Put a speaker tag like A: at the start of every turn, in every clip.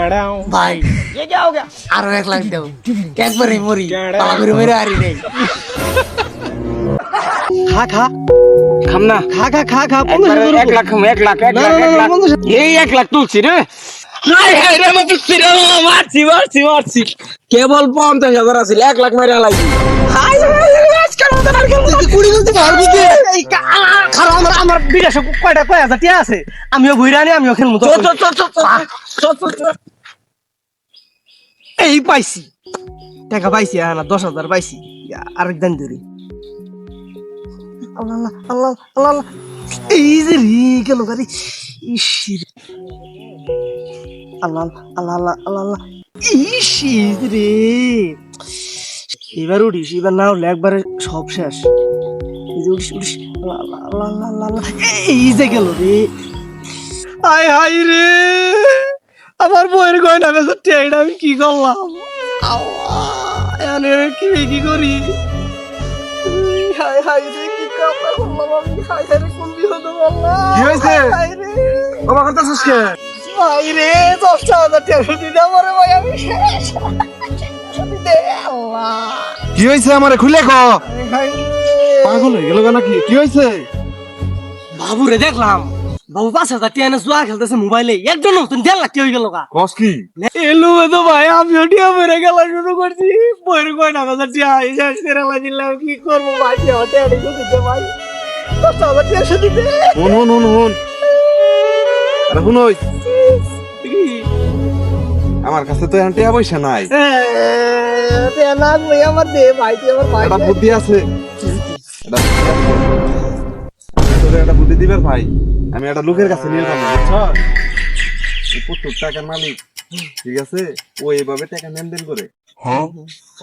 A: भाई ये क्या हो गया आरो 1 लाख दो एक बार ही मरी पाला করে মেরে আরি নেই
B: खा खा
A: খামনা
B: खा खा खा खा
A: 1 লাখ 1 লাখ এই 1 লাখ তুলছি রে হাই হাই রে মত ছিরে মারছি কেবল 50000 আছে 1 লাখ মাইরা লাগি হাই আজকাল মত আর কেন তুই কুড়ি বলতে পারবি কে এই খারাপ আমার বিদেশে কয়টা কয় হাজার টিয়া আছে আমিও ভুইরানি আমিও খেলমু তো এই পাইছি টাকা পাইছি না 10000 পাইছি আরেকদিন ধরে আল্লাহ আল্লাহ আল্লাহ আল্লাহ এই যে রে গেল গাড়ি ইশির আল্লাহ আল্লাহ আল্লাহ আল্লাহ আল্লাহ ইশির রে এবার উঠিস এবার না হলে একবারে সব শেষ এই যে উঠিস আল্লাহ আল্লাহ আল্লাহ আল্লাহ আল্লাহ এই যে গেল রে হায় হায় রে আমার বউয়ের গয়না বেচে টেড়া আমি কি করলাম আল্লাহ কি করি হায় হায় রে কি কাপড় করলাম আমি হায় রে কোন বিহদ আল্লাহ
B: কি হইছে বাবা কথা শুনছে
A: হায় রে 10000 টাকা দিতে আমারে ভাই আমি শেষ দে আল্লাহ
B: কি হইছে আমারে খুলে কো
A: হায়
B: পাগল হয়ে গেল নাকি কি হইছে
A: বাবু রে দেখলাম বাবু 5000 টাকা এনে জুয়া খেলতেছে মোবাইলে একদম নতুন 1.5 লাখ টাকা হয়ে গেল গা
B: কস কি
A: এলু তো ভাই আমি ওটিয়া মেরে গেল শুরু করছি বইয়ের কয়না বাজার টিয়া শেষ করে লাগিলাম কি করবো ভাই হোটেল দিতে ভাই 10000 টাকা শুধু দে
B: হুন আরে হুন ওই আমার কাছে তো এন্টিয়া পয়সা নাই
A: আমার দে ভাই আমার ভাই
B: এটা বুদ্ধি আছে তোরে একটা বুদ্ধি দিবেন ভাই আমি একটা লোকের কাছে নিয়ে যাবো বুঝছো 70 টাকার মালিক ঠিক আছে ও এইভাবে টাকা লেনদেন করে হ্যাঁ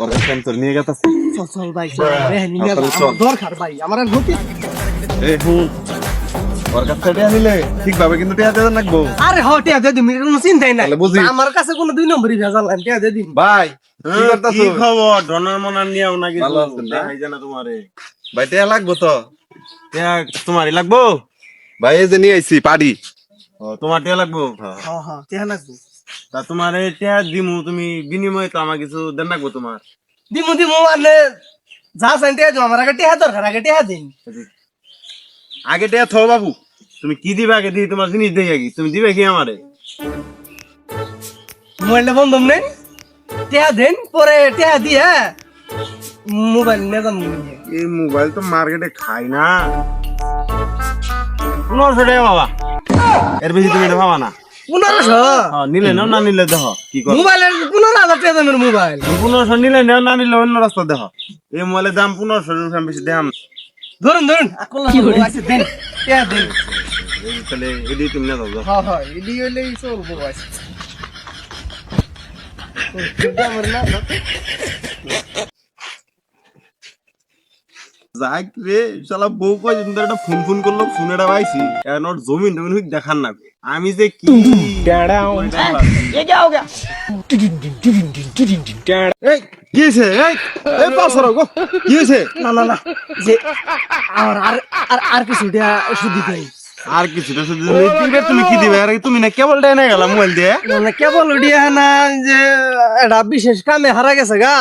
B: ওর কাছে আমি তোর নিয়ে গেতাছি
A: চল ভাই চল দরকার ভাই আমার আর হতে
B: এই হুন ওর কাছে টাকা নিলে ঠিকভাবে কিন্তু টাকা দেন লাগবো
A: আরে হটে দে তুমি কোনো চিন্তাই নাই
B: তাহলে বুঝি।
A: আমার কাছে কোনো 2 নম্বরই ভেজাল নাই টাকা দে দিন
B: ভাই কি করতাছ
C: কি খবর ডনার মনার নিয়াও নাকি
B: ভালো আছেন না?
C: দেখাই জানা তোমারে
B: ভাই টাকা লাগবো তো
C: তোমারই লাগবো
B: ভাই এই যে নিয়ে আইছি পাড়ি
C: ও তোমার টিয়া লাগবো
A: হ্যাঁ হ্যাঁ টাকা লাগবে
C: তা তোমার টিয়া দিমু তুমি বিনিময়ে তো আমার কিছু দেন লাগবো তোমার
A: দিমু মানে যা চাই টাকা দাও আমার আগে টাকা দরকার আগে টাকা দিন
C: আগে টিয়া থো বাবু তুমি কি দিবে আগে দিই তোমার জিনিস দেই আগে তুমি দিবে কি আমারে
A: মোবাইলটা বন্ধ নেই টাকা দেন পরে টাকা দিয়ে মোবাইল নিয়ে যাম
C: এই মোবাইল তো মার্কেটে খাই না 1500 টাকা বাবা এর বেশি তুমি এটা ভাবা না
A: 1500
C: হ্যাঁ নিলে নাও না নিলে দেখো কি করো
A: মোবাইলের 15000 টাকা দামের মোবাইল
C: 1500 নিলে নাও না নিলে অন্য রাস্তা দেখো এই মোবাইলের দাম 1500 এর বেশি দাম
A: ধরুন আকল্লা আছে দেন টাকা দেন
C: তাহলে এডি তুমি না দাও
A: হ্যাঁ হ্যাঁ এডি হইলেই চলবো আছে
C: যাক রে শালা বউ কয় যে একটা ফোন করলো ফোনেটা পাইছি এখন ওর জমিন টমিন হুক দেখার না আমি যে কি
A: ये क्या हो गया
B: এই কি হইছে এই পাছরা গো কি হইছে
A: না যে আর কিছু দিয়া ওষুধ দিতে
C: আর কিছুটা শুধু তুমি কি দিবে আর তুমি না কেবল দেয় না গেলাম মোবাইল দিয়ে
A: মানে কেবল উঠিয়া না যে এটা বিশেষ কামে হারা গেছে গা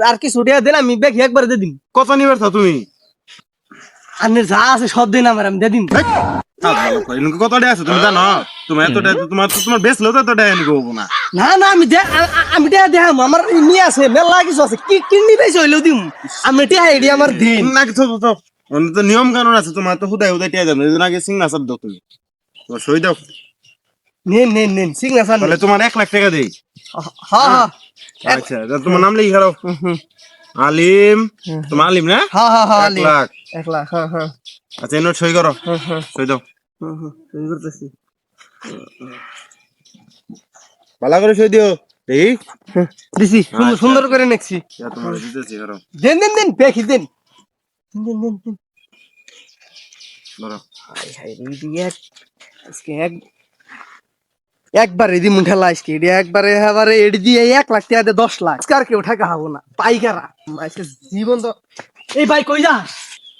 A: আর কিছু উঠিয়া দিলাম আমি ব্যাগ একবার দিয়ে দিন
C: কত নিবে তুমি
A: আনের যা আছে সব দিন আমার আমি দিয়ে দিন
C: কত টাকা আছে তুমি জানো তোমার এতটা তোমার বেশ লো তো এতটা এনে গো না
A: না আমি দেখাম আমার নিয়ে আছে মেলা কিছু আছে কি কিডনি বেশি হইলেও দিম আমি টিয়া এডি আমার দিন
C: না কিছু তো তো নিয়ম কানুন আছে তোমার তো হুদাই হুদাই টিয়া যাবে এদিন আগে সিগনেচার দাও তুমি তোমার সই দাও
A: নেন সিগনেচার
C: তাহলে তোমার 1 লাখ টাকা দেই
A: হ্যাঁ
C: আচ্ছা তোমার নাম লিখে রাখো আলিম তোমার আলিম না
A: হ্যাঁ
C: 1 লাখ
A: 1 লাখ হ্যাঁ
C: আচ্ছা নোট সই করো সই দাও
A: সই করতেছি
C: ভালো করে সই দিও দেখি
A: দিছি সুন্দর করে নেছি
C: তোমার দিতেছি করো
A: দেন দেখি দেন
C: ধরো
A: একবারে দি মুঠেলা আজকে একবারে এডি দিয়ে 1 লাখ টাকা দিয়ে 10 লাখ আর কেউ টাকা হবো না পাইকারা আজকে জীবন তো এই ভাই কই যা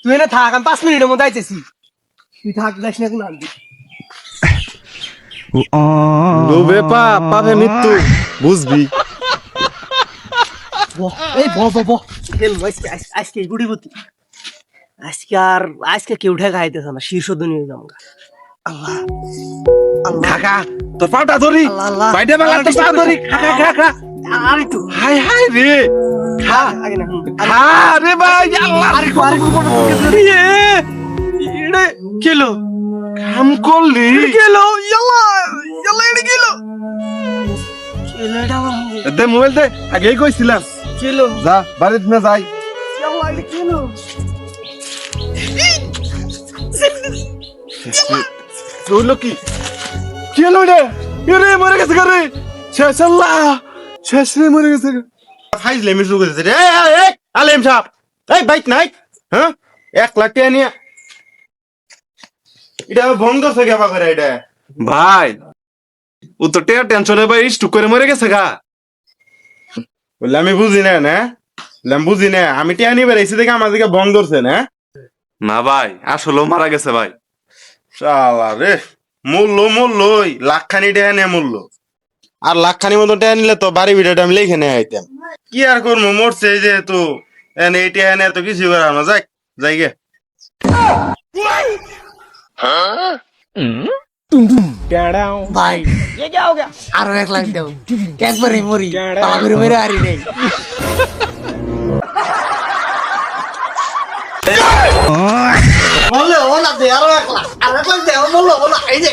A: তুই এনে থাক আমি 5 মিনিটের মধ্যে আইতেছি তুই থাক যাস না কোন আনবি
B: লোভে পাপ পাপে মৃত্যু বুঝবি।
D: এই ব ব ব খেল আজকে গুড়িপতি আজকে কেউ ঠেকা খাইতেছে না, শীর্ষ দুনিয়া যাবো। আল্লাহ আল্লাহ
B: কাকা তোর পাটা ধরি
D: আল্লাহ, আল্লাহ।
B: বাইরে বেলা তোর পা ধরি খা খা খা
D: আর একটু
B: হাই হাই রে খা
D: আগে না
B: খা রে ভাই আল্লাহ
D: আরেকটু
B: ইড়ে কিলো কাম করলি
D: গেলো ইয়াল্লা ইয়াল্লা এটা গেলো এটা
B: দে মোবাইল দে আগেই কইছিলাম
D: গেলো
B: যা বাড়িতে না যাই
D: ইয়াল্লা এটা গেলো
B: হলো কি কি হলো রে ইরে মরে গেছে রে শেষ আল্লাহ শেষ রে মরে গেছে
C: ফাইজলে আমি শুরু করেছে রে এই আলেম সাহেব এই বাইক নাই হ্যাঁ 1 লাখ টাকা নিয়ে এটা বন্ধ থেকে আবার করে এটা
B: ভাই ও তো টেনশনে ভাই স্টুক করে মরে গেছে গা
C: বললে আমি বুঝি না না আমি বুঝি না আমি টিয়া নিয়ে বেড়াইছি দেখে আমার দিকে বন্ধ ধরছে না
B: না ভাই আসলেও মারা গেছে ভাই
C: শালা রে মূল্যই লাখখানি টাকা নিয়ে মূল্য আর লাখখানি মতো টাকা নিলে তো বাড়ি ভিডিওটা আমি লিখে নিয়ে আইতাম কি আর করবো মরছে যেহেতু এনে এই টাকা নিয়ে তো কিছু করা না যাই গে
D: ভাই আরো 1 লাখ দাও একবারে মরি পাগরে মেরে আরি নেই বলে ওলা দে আরো 1 লাখ দাও বলো এই যে